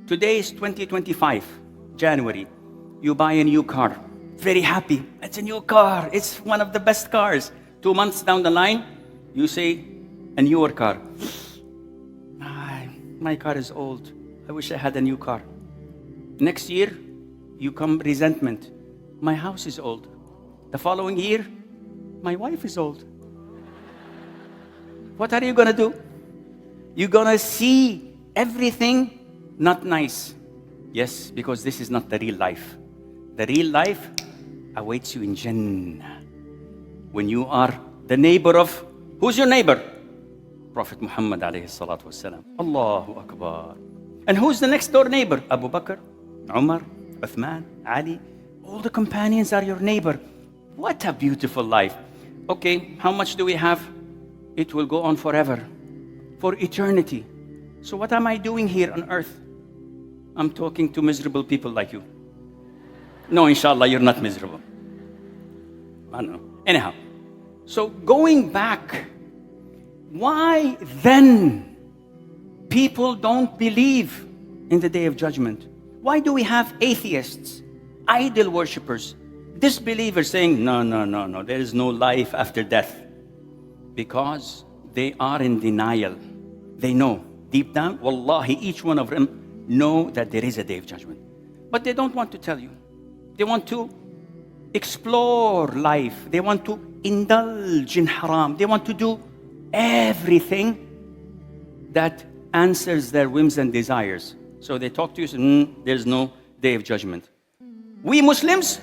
Today is 2025, January. You buy a new car. Very happy. It's a new car. It's one of the best cars. 2 months down the line, you say, a newer car. My car is old. I wish I had a new car. Next year, you come resentment. My house is old. The following year, my wife is old. What are you going to do? You're going to see everything not nice. Yes, because this is not the real life. The real life awaits you in Jannah. When you are the neighbor of, who's your neighbor? Prophet Muhammad alayhi salatu wasalam. Allahu Akbar. And who's the next door neighbor? Abu Bakr, Umar, Uthman, Ali. All the companions are your neighbor. What a beautiful life. Okay, how much do we have? It will go on forever, for eternity. So what am I doing here on earth? I'm talking to miserable people like you. No, inshallah, you're not miserable. I don't know. Anyhow, so going back, why then people don't believe in the Day of Judgment? Why do we have atheists, idol worshippers, disbelievers saying, no, there is no life after death? Because they are in denial. They know, deep down, wallahi, each one of them know that there is a Day of Judgment. But they don't want to tell you. They want to explore life. They want to indulge in haram. They want to do everything that answers their whims and desires. So they talk to you and say, there's no Day of Judgment. We Muslims,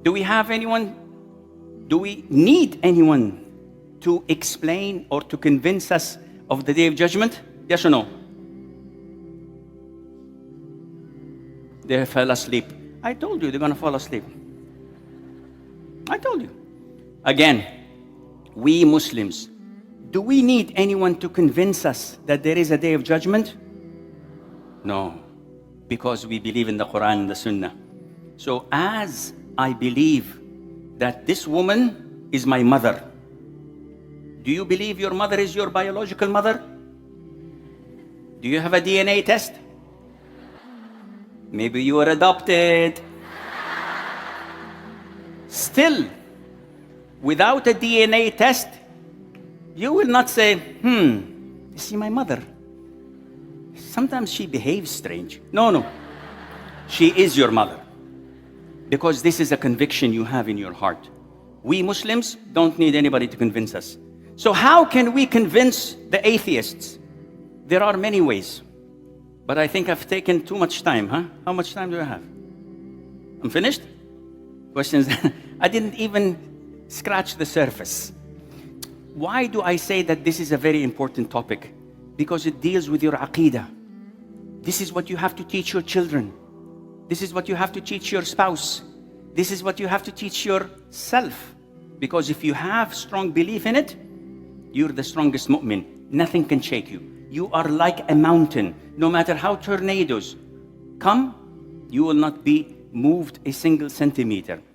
do we have anyone? Do we need anyone to explain or to convince us of the Day of Judgment? Yes or no? They fell asleep. I told you they're going to fall asleep. I told you. Again, we Muslims, do we need anyone to convince us that there is a Day of Judgment? No, because we believe in the Quran and the Sunnah. So as I believe that this woman is my mother, do you believe your mother is your biological mother? Do you have a DNA test? Maybe you were adopted. Still, without a DNA test, you will not say, you see my mother. Sometimes she behaves strange. No. She is your mother. Because this is a conviction you have in your heart. We Muslims don't need anybody to convince us. So how can we convince the atheists? There are many ways. But I think I've taken too much time, huh? How much time do I have? I'm finished? Questions? I didn't even scratch the surface. Why do I say that this is a very important topic? Because it deals with your aqeedah. This is what you have to teach your children. This is what you have to teach your spouse. This is what you have to teach yourself. Because if you have strong belief in it, you're the strongest mu'min. Nothing can shake you. You are like a mountain. No matter how tornadoes come, you will not be moved a single centimeter.